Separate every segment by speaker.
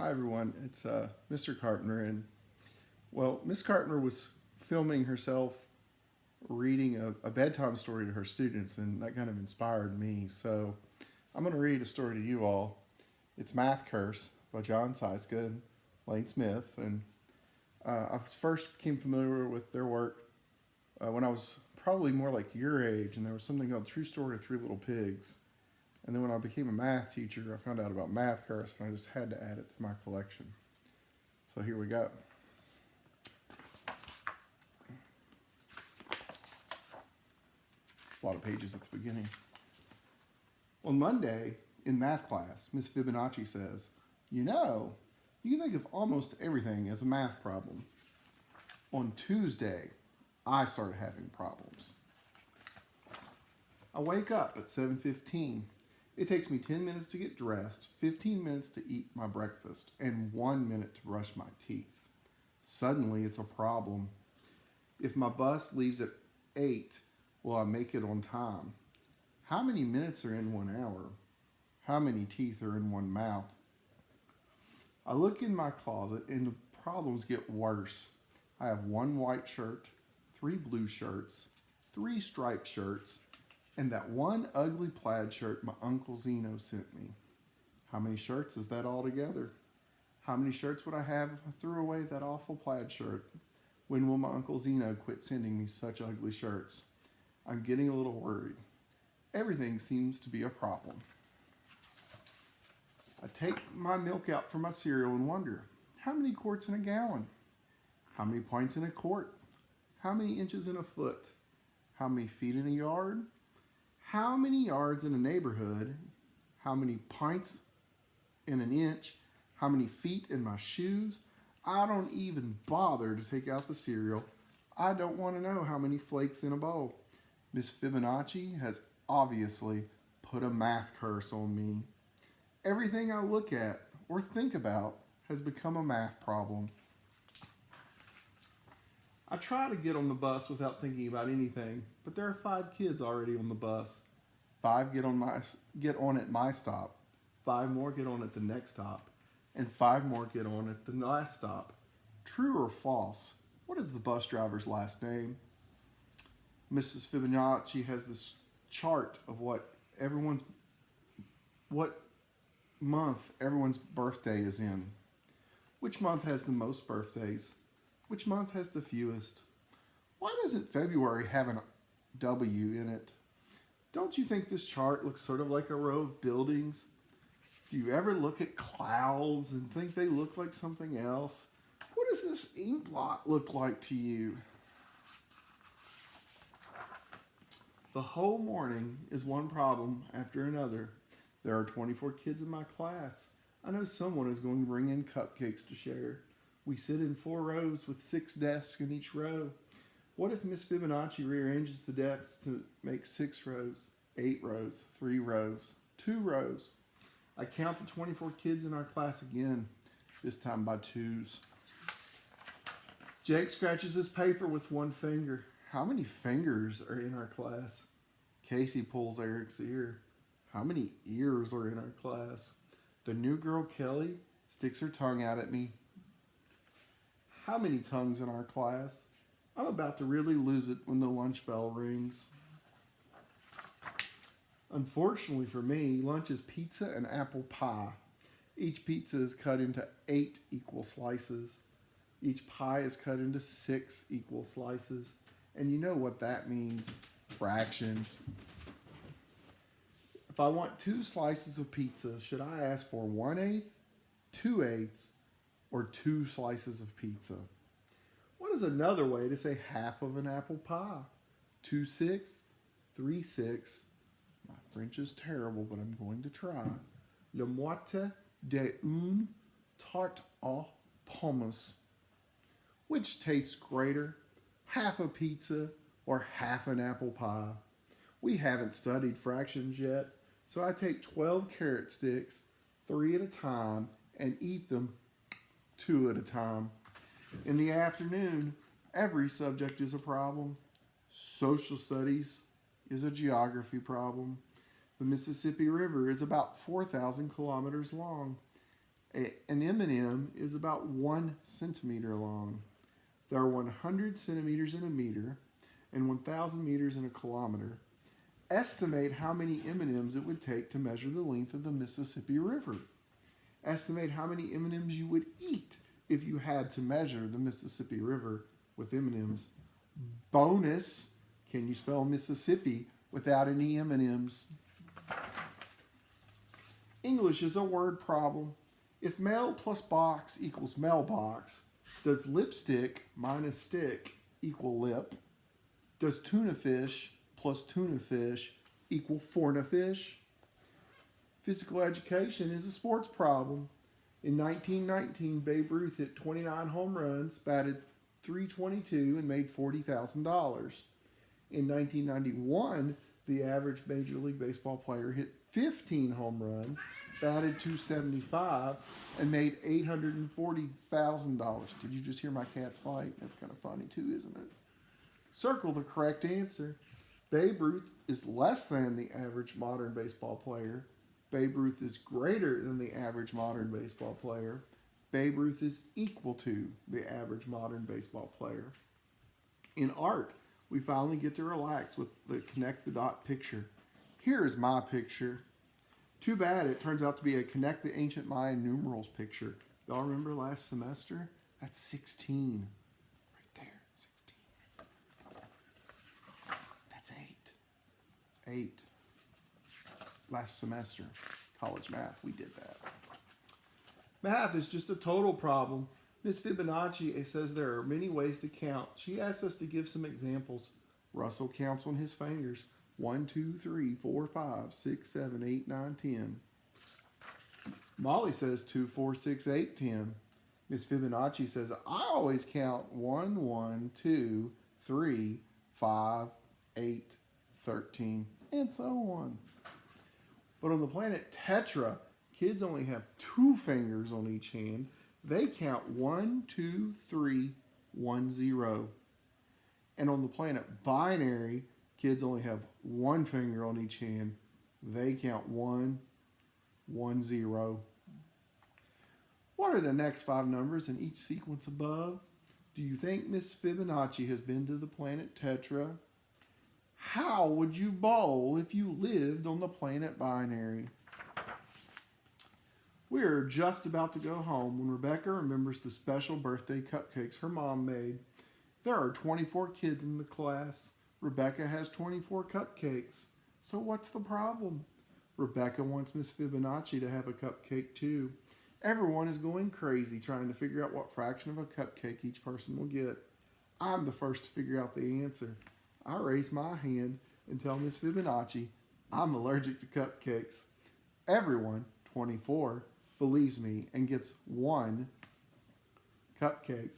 Speaker 1: Hi everyone, it's Mr. Carpenter, and Miss Carpenter was filming herself reading a bedtime story to her students, and that kind of inspired me. So I'm going to read a story to you all. It's Math Curse by John Scieszka and Lane Smith, and I first became familiar with their work when I was probably more like your age, and there was something called True Story of Three Little Pigs. And then when I became a math teacher, I found out about Math Curse, and I just had to add it to my collection. So here we go. A lot of pages at the beginning. On Monday, in math class, Miss Fibonacci says, you can think of almost everything as a math problem. On Tuesday, I started having problems. I wake up at 7:15. It takes me 10 minutes to get dressed, 15 minutes to eat my breakfast, and 1 minute to brush my teeth. Suddenly, it's a problem. If my bus leaves at 8, will I make it on time? How many minutes are in 1 hour? How many teeth are in one mouth? I look in my closet and the problems get worse. I have 1 white shirt, 3 blue shirts, 3 striped shirts, and that 1 ugly plaid shirt my Uncle Zeno sent me. How many shirts is that altogether? How many shirts would I have if I threw away that awful plaid shirt? When will my Uncle Zeno quit sending me such ugly shirts? I'm getting a little worried. Everything seems to be a problem. I take my milk out for my cereal and wonder, how many quarts in a gallon? How many pints in a quart? How many inches in a foot? How many feet in a yard? How many yards in a neighborhood? How many pints in an inch? How many feet in my shoes? I don't even bother to take out the cereal. I don't want to know how many flakes in a bowl. Miss Fibonacci has obviously put a math curse on me. Everything I look at or think about has become a math problem. I try to get on the bus without thinking about anything, but there are 5 kids already on the bus. 5 get on at my stop, 5 more get on at the next stop, and 5 more get on at the last stop. True or false? What is the bus driver's last name? Mrs. Fibonacci has this chart of what month everyone's birthday is in. Which month has the most birthdays? Which month has the fewest? Why doesn't February have a W in it? Don't you think this chart looks sort of like a row of buildings? Do you ever look at clouds and think they look like something else? What does this ink blot look like to you? The whole morning is one problem after another. There are 24 kids in my class. I know someone is going to bring in cupcakes to share. We sit in 4 rows with 6 desks in each row. What if Miss Fibonacci rearranges the desks to make 6 rows, 8 rows, 3 rows, 2 rows? I count the 24 kids in our class again, this time by 2s. Jake scratches his paper with 1 finger. How many fingers are in our class? Casey pulls Eric's ear. How many ears are in our class? The new girl, Kelly, sticks her tongue out at me. How many tongues in our class? I'm about to really lose it when the lunch bell rings. Unfortunately for me, lunch is pizza and apple pie. Each pizza is cut into 8 equal slices. Each pie is cut into 6 equal slices. And you know what that means, fractions. If I want 2 slices of pizza, should I ask for 1/8, 2/8, or 2 slices of pizza? What is another way to say half of an apple pie? 2/6, 3/6. My French is terrible, but I'm going to try. La moitié d'une tarte aux pommes. Which tastes greater, half a pizza or half an apple pie? We haven't studied fractions yet, so I take 12 carrot sticks, 3 at a time, and eat them 2 at a time. In the afternoon, every subject is a problem. Social studies is a geography problem. The Mississippi River is about 4,000 kilometers long. An M&M is about 1 centimeter long. There are 100 centimeters in a meter and 1,000 meters in a kilometer. Estimate how many M&Ms it would take to measure the length of the Mississippi River. Estimate how many M&Ms you would eat if you had to measure the Mississippi River with M&Ms. Bonus, can you spell Mississippi without any M&Ms? English is a word problem. If mail plus box equals mailbox, does lipstick minus stick equal lip? Does tuna fish plus tuna fish equal forna fish? Physical education is a sports problem. In 1919, Babe Ruth hit 29 home runs, batted .322, and made $40,000. In 1991, the average Major League Baseball player hit 15 home runs, batted .275, and made $840,000. Did you just hear my cat's fight? That's kind of funny too, isn't it? Circle the correct answer. Babe Ruth is less than the average modern baseball player. Babe Ruth is greater than the average modern baseball player. Babe Ruth is equal to the average modern baseball player. In art, we finally get to relax with the connect the dot picture. Here is my picture. Too bad it turns out to be a connect the ancient Mayan numerals picture. Y'all remember last semester? That's 16. Right there, 16. That's 8. 8. Last semester, college math, we did that. Math is just a total problem. Miss Fibonacci says there are many ways to count. She asks us to give some examples. Russell counts on his fingers. 1, 2, 3, 4, 5, 6, 7, 8, 9, 10. Molly says 2, 4, 6, 8, 10. Miss Fibonacci says, I always count 1, 1, 2, 3, 5, 8, 13, and so on. But on the planet Tetra, kids only have 2 fingers on each hand. They count 1, 2, 3, 1, 0. And on the planet Binary, kids only have 1 finger on each hand. They count 1, 1, 0. What are the next 5 numbers in each sequence above? Do you think Miss Fibonacci has been to the planet Tetra? How would you bowl if you lived on the planet Binary? We are just about to go home when Rebecca remembers the special birthday cupcakes her mom made. There are 24 kids in the class. Rebecca has 24 cupcakes. So what's the problem? Rebecca wants Miss Fibonacci to have a cupcake too. Everyone is going crazy trying to figure out what fraction of a cupcake each person will get. I'm the first to figure out the answer. I raise my hand and tell Miss Fibonacci I'm allergic to cupcakes. Everyone, 24, believes me and gets 1 cupcake.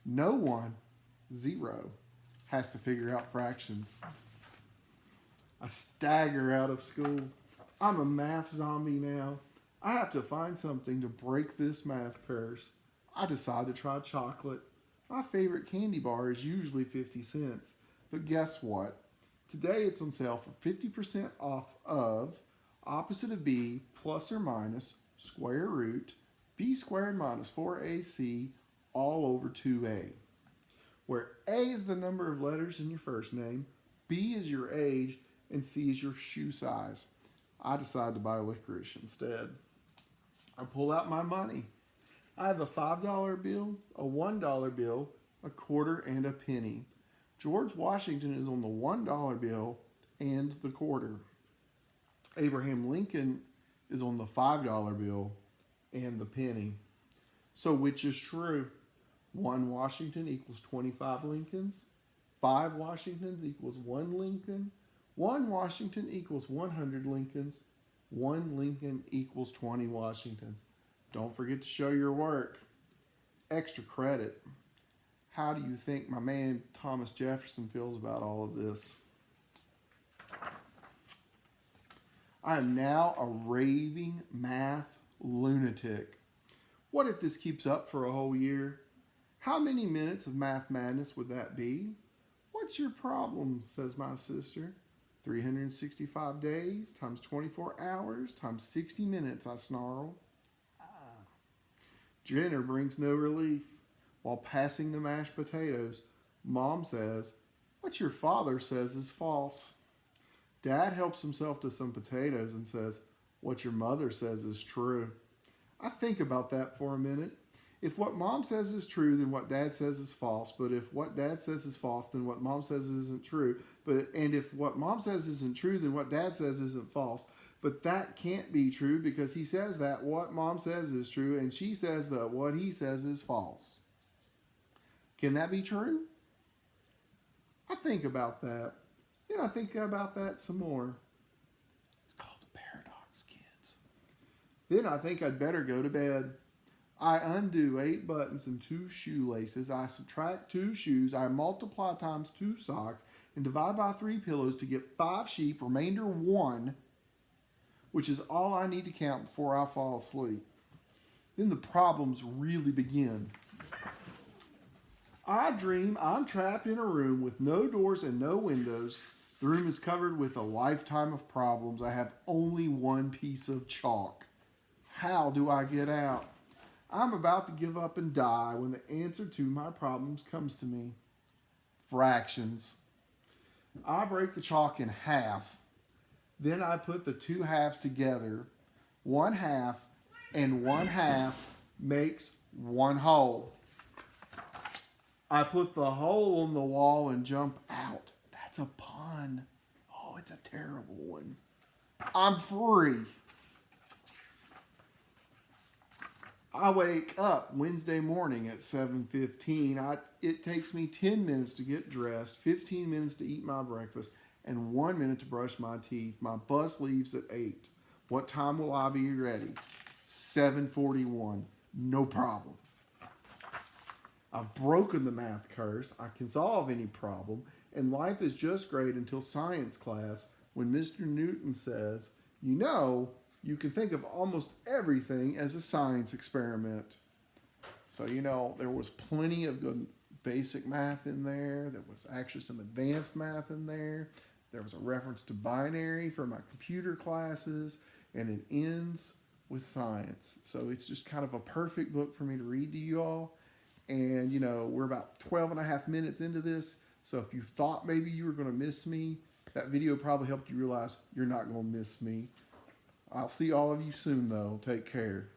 Speaker 1: No one, 0, has to figure out fractions. I stagger out of school. I'm a math zombie now. I have to find something to break this math curse. I decide to try chocolate. My favorite candy bar is usually 50 cents. But guess what? Today it's on sale for 50% off of opposite of b plus or minus square root b squared minus 4ac all over 2a. Where a is the number of letters in your first name, b is your age, and c is your shoe size. I decide to buy licorice instead. I pull out my money. I have a $5 bill, a $1 bill, a quarter, and a penny. George Washington is on the $1 bill and the quarter. Abraham Lincoln is on the $5 bill and the penny. So which is true? 1 Washington equals 25 Lincolns. 5 Washingtons equals 1 Lincoln. 1 Washington equals 100 Lincolns. 1 Lincoln equals 20 Washingtons. Don't forget to show your work. Extra credit. How do you think my man Thomas Jefferson feels about all of this? I am now a raving math lunatic. What if this keeps up for a whole year? How many minutes of math madness would that be? What's your problem, says my sister. 365 days, 24 hours, 60 minutes, I snarl. Dinner brings no relief. While passing the mashed potatoes, Mom says, "What your father says is false." Dad helps himself to some potatoes and says, "What your mother says is true." I think about that for a minute. If what Mom says is true, then what Dad says is false. But if what Dad says is false, then what Mom says isn't true. And if what Mom says isn't true, then what Dad says isn't false. But that can't be true because he says that what Mom says is true, and she says that what he says is false. Can that be true? I think about that. Then I think about that some more. It's called a paradox, kids. Then I think I'd better go to bed. I undo 8 buttons and 2 shoelaces. I subtract 2 shoes. I multiply times 2 socks and divide by 3 pillows to get 5 sheep, remainder 1, which is all I need to count before I fall asleep. Then the problems really begin. I dream I'm trapped in a room with no doors and no windows. The room is covered with a lifetime of problems. I have only one piece of chalk. How do I get out? I'm about to give up and die when the answer to my problems comes to me. Fractions. I break the chalk in half. Then I put the 2 halves together. 1 half and 1 half makes 1 whole. I put the hole on the wall and jump out. That's a pun. Oh, it's a terrible one. I'm free. I wake up Wednesday morning at 7:15. It takes me 10 minutes to get dressed, 15 minutes to eat my breakfast, and 1 minute to brush my teeth. My bus leaves at 8. What time will I be ready? 7:41. No problem. I've broken the math curse. I can solve any problem. And life is just great until science class when Mr. Newton says, "You know, you can think of almost everything as a science experiment." So, there was plenty of good basic math in there. There was actually some advanced math in there. There was a reference to binary for my computer classes. And it ends with science. So it's just kind of a perfect book for me to read to you all. And, we're about 12 and a half minutes into this. So if you thought maybe you were going to miss me, that video probably helped you realize you're not going to miss me. I'll see all of you soon, though. Take care.